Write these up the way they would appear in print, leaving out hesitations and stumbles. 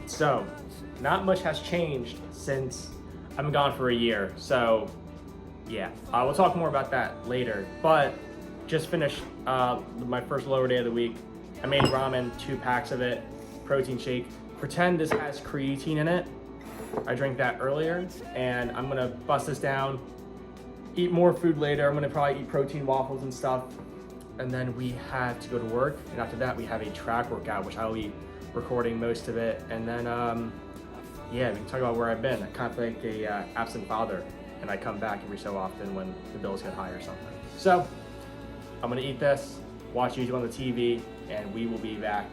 So, not much has changed since I've been gone for a year. So, yeah, we'll talk more about that later. But just finished my first lower day of the week. I made ramen, 2 packs of it, protein shake. Pretend this has creatine in it. I drank that earlier, and I'm gonna bust this down, eat more food later. I'm gonna probably eat protein waffles and stuff. And then we have to go to work. And after that, we have a track workout, which I'll be recording most of it. And then, yeah, we can talk about where I've been. I kind of like a absent father, and I come back every so often when the bills get high or something. So I'm gonna eat this, watch YouTube on the TV, and we will be back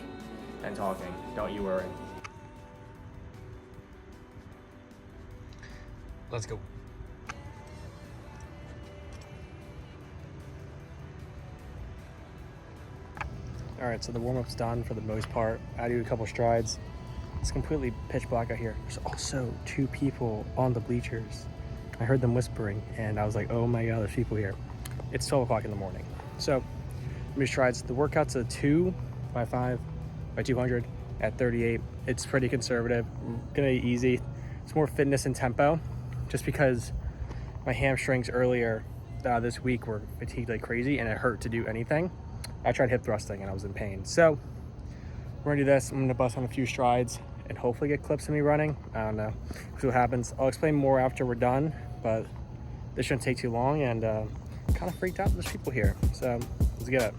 and talking. Don't you worry. Let's go. All right, so the warm-up's done for the most part. I do a couple strides. It's completely pitch black out here. There's also 2 people on the bleachers. I heard them whispering, and I was like, oh my God, there's people here. It's 12 o'clock in the morning. So, many strides. The workout's a 2 by 5 by 200 at 38. It's pretty conservative, gonna be easy. It's more fitness and tempo, just because my hamstrings earlier this week were fatigued like crazy, and it hurt to do anything. I tried hip thrusting and I was in pain. So we're gonna do this. I'm gonna bust on a few strides and hopefully get clips of me running. I don't know, see what happens. I'll explain more after we're done, but this shouldn't take too long, and kind of freaked out that there's people here. So let's get it.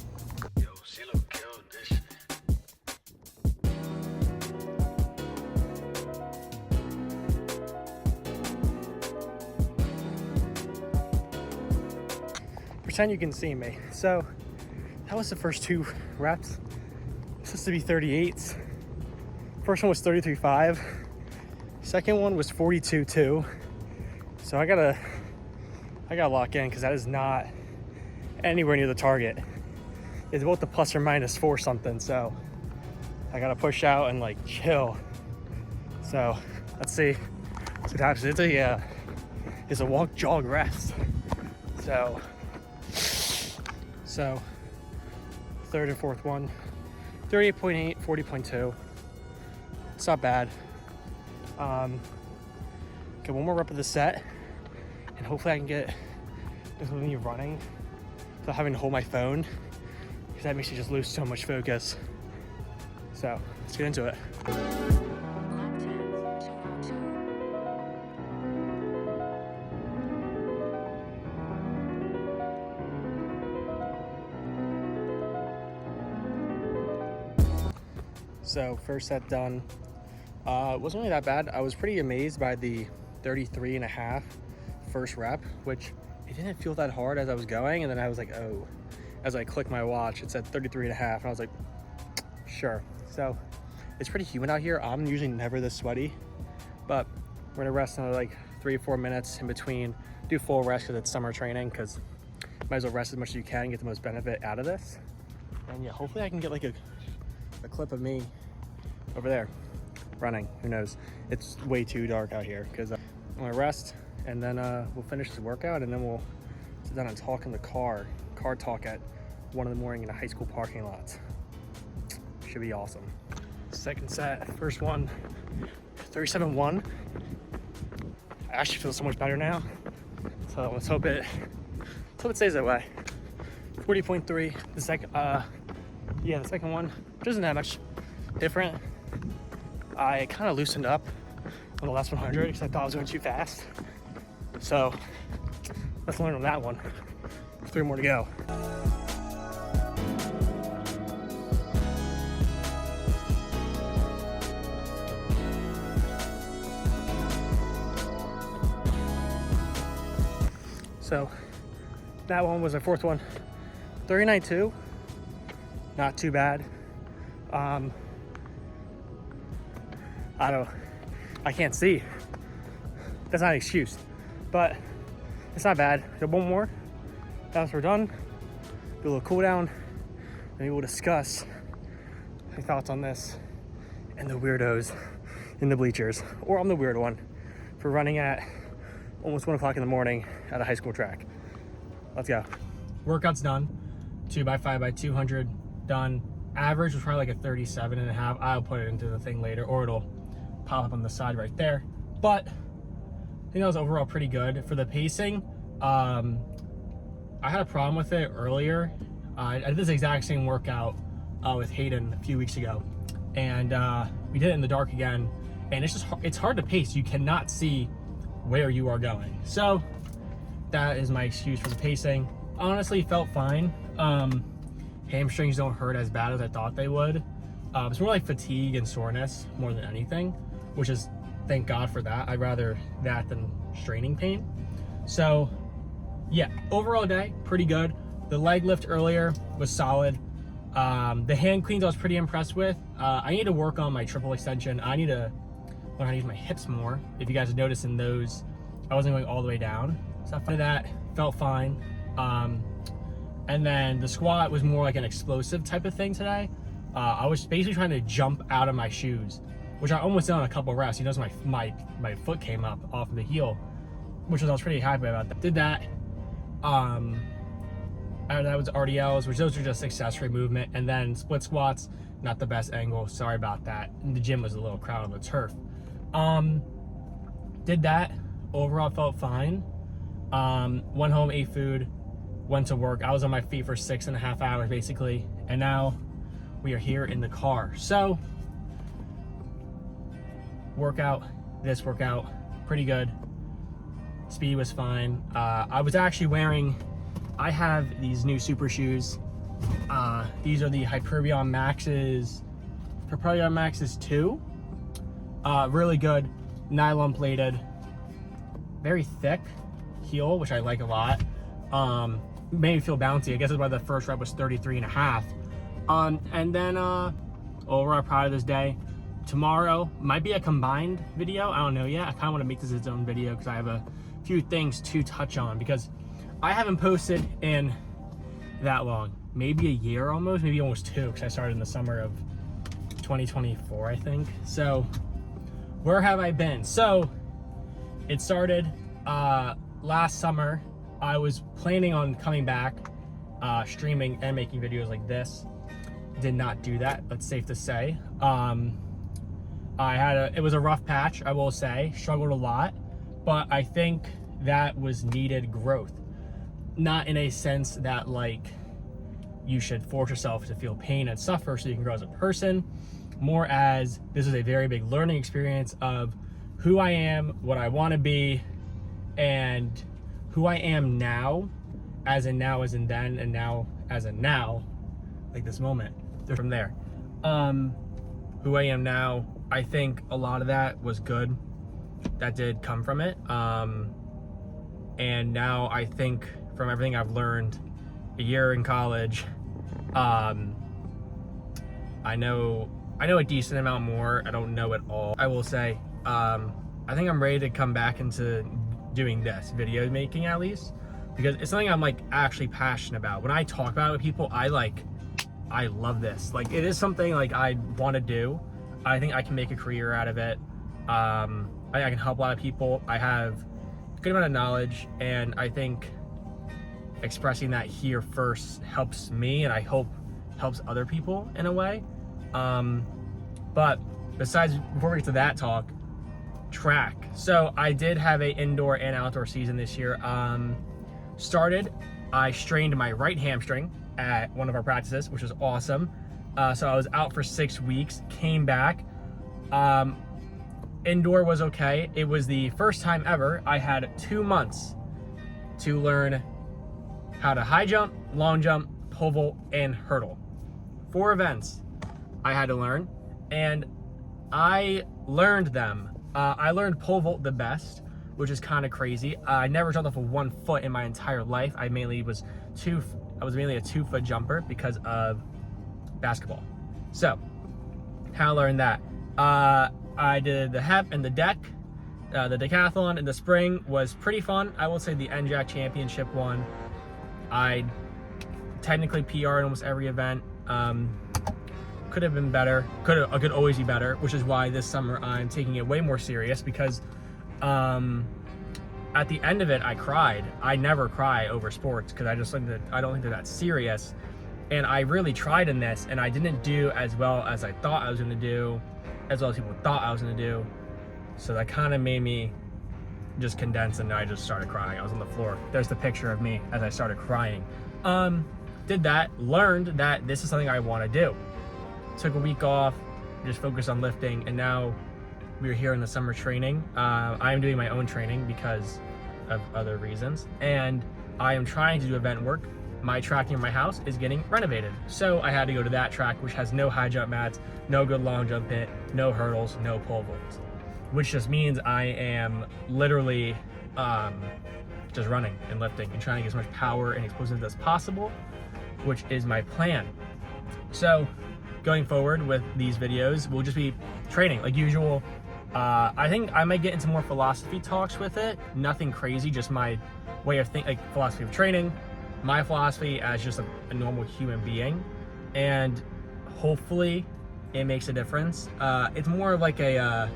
Pretend you can see me. So that was the first 2 reps. It's supposed to be 38s. First one was 33.5. Second one was 42.2. So I gotta lock in, because that is not anywhere near the target. It's both the plus or minus 4 something. So I gotta push out and like chill. So let's see what happens. It's a walk, jog, rest. So third and fourth one, 38.8, 40.2. It's not bad. Get one more rep of the set, and hopefully I can get me running without having to hold my phone, because that makes you just lose so much focus. So let's get into it. So first set done. It wasn't really that bad. I was pretty amazed by the 33.5 first rep, which it didn't feel that hard as I was going. And then I was like, oh, as I clicked my watch, it said 33.5. And I was like, sure. So it's pretty humid out here. I'm usually never this sweaty, but we're gonna rest another like 3 or 4 minutes in between. Do full rest because it's summer training, because might as well rest as much as you can, get the most benefit out of this. And yeah, hopefully I can get like a clip of me over there running. Who knows? It's way too dark out here, because I'm gonna rest, and then we'll finish this workout, and then we'll sit down and talk in the car talk at 1 in the morning in a high school parking lot. Should be awesome. Second set, first one, 37.1. I actually feel so much better now, so let's hope it stays that way. 40.3. The second one doesn't have much different. I kind of loosened up on the last 100 because I thought I was going too fast. So let's learn on that one. 3 more to go. So that one was our 4th one. 39.2. Not too bad. I can't see. That's not an excuse, but it's not bad. Got 1 more. After we're done, do a little cool down, and we will discuss my thoughts on this and the weirdos in the bleachers. Or I'm the weird one for running at almost 1 o'clock in the morning at a high school track. Let's go. Workout's done. 2 by 5 by 200 done. average was probably like a 37.5. I'll put it into the thing later, or it'll pop up on the side right there. But I think that was overall pretty good. For the pacing, I had a problem with it earlier. I did this exact same workout with Hayden a few weeks ago, and we did it in the dark again, and it's hard to pace. You cannot see where you are going. So that is my excuse for the pacing. Honestly, felt fine. Hamstrings don't hurt as bad as I thought they would. It's more like fatigue and soreness more than anything, which is, thank God for that. I'd rather that than straining pain. So yeah, overall day, pretty good. The leg lift earlier was solid. The hand cleans I was pretty impressed with. I need to work on my triple extension. I need to learn how to use my hips more. If you guys have noticed in those, I wasn't going all the way down. So after that, felt fine. And then the squat was more like an explosive type of thing today. I was basically trying to jump out of my shoes, which I almost did on a couple reps. You notice my foot came up off of the heel, which I was pretty happy about. That. Did that. That was RDLs, which those are just accessory movement. And then split squats, not the best angle. Sorry about that. And the gym was a little crowded with turf. Did that. Overall felt fine. Went home, ate food, went to work. I was on my feet for 6.5 hours basically, and now we are here in the car. So this workout, pretty good. Speed was fine. I was actually I have these new super shoes. These are the Hyperion Maxes 2. Really good, nylon plated, very thick heel, which I like a lot. Made me feel bouncy. I guess that's why the first rep was 33.5. And then overall proud of this day. Tomorrow might be a combined video. I don't know yet. I kind of want to make this its own video because I have a few things to touch on, because I haven't posted in that long, maybe a year almost, maybe almost 2, because I started in the summer of 2024, I think. So where have I been? So it started last summer. I was planning on coming back, streaming and making videos like this. Did not do that, that's safe to say. It was a rough patch, I will say. Struggled a lot, but I think that was needed growth. Not in a sense that like you should force yourself to feel pain and suffer so you can grow as a person. More as this is a very big learning experience of who I am, what I want to be, and who I am now, as in now, as in then, and now as in now, like this moment. From there, who I am now, I think a lot of that was good. That did come from it, and now I think from everything I've learned, a year in college, I know a decent amount more. I don't know it all. I will say, I think I'm ready to come back into doing this, video making at least, because it's something I'm like actually passionate about. When I talk about it with people, I love this. Like, it is something like I want to do. I think I can make a career out of it. I can help a lot of people. I have a good amount of knowledge, and I think expressing that here first helps me, and I hope helps other people in a way. But besides, before we get to that talk, track. So I did have a indoor and outdoor season this year. I strained my right hamstring at one of our practices, which was awesome. So I was out for 6 weeks, came back. Indoor was okay. It was the first time ever I had 2 months to learn how to high jump, long jump, pole vault, and hurdle. 4 events I had to learn, and I learned them. I learned pole vault the best, which is kind of crazy. I never jumped off of 1 foot in my entire life. I was mainly a 2-foot jumper because of basketball. So, how I learned that. I did the hep and the deck. The decathlon in the spring was pretty fun. I will say the NJAC championship one, I technically PR in almost every event. Could have been better. Could always be better, which is why this summer I'm taking it way more serious, because at the end of it, I cried. I never cry over sports because I don't think they're that serious. And I really tried in this, and I didn't do as well as I thought I was gonna do, as well as people thought I was gonna do. So that kind of made me just condense, and I just started crying. I was on the floor. There's the picture of me as I started crying. Did that, learned that this is something I wanna do. Took a week off, just focused on lifting, and now we're here in the summer training. I am doing my own training because of other reasons, and I am trying to do event work. My track near my house is getting renovated, so I had to go to that track, which has no high jump mats, no good long jump pit, no hurdles, no pole vaults, which just means I am literally just running and lifting and trying to get as much power and explosiveness as possible, which is my plan. So going forward with these videos, we'll just be training like usual. I think I might get into more philosophy talks with it, nothing crazy, just my way of thinking, like philosophy of training, my philosophy as just a normal human being, and hopefully it makes a difference. It's more of like a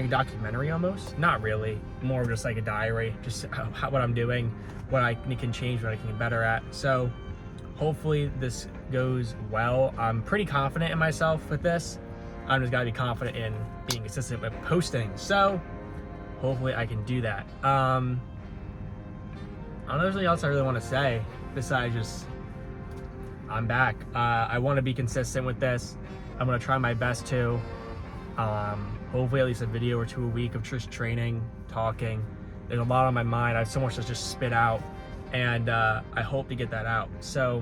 documentary almost, not really, more of just like a diary, just what I'm doing, what I can change, what I can get better at. So hopefully this goes well. I'm pretty confident in myself with this. I'm just gotta be confident in being consistent with posting. So hopefully I can do that. I don't know if there's anything else I really want to say besides just I'm back. I want to be consistent with this. I'm going to try my best to. Hopefully at least a video or two a week of just training, talking. There's a lot on my mind. I have so much to just spit out, and I hope to get that out. So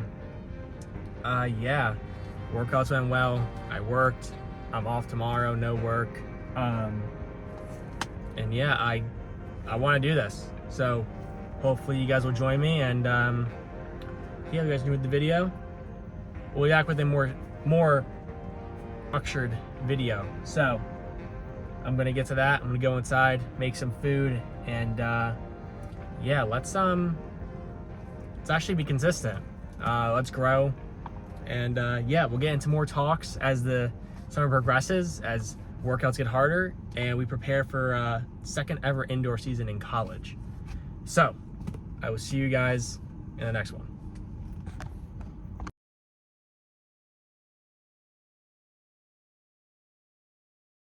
yeah, workouts went well. I worked. I'm off tomorrow, no work. And yeah, I want to do this. So hopefully you guys will join me, and yeah, you guys enjoyed the video. We'll be back with a more structured video. So I'm gonna get to that. I'm gonna go inside, make some food, and yeah, let's actually be consistent. Let's grow, and yeah, we'll get into more talks as the summer progresses, as workouts get harder, and we prepare for second ever indoor season in college. So I will see you guys in the next one.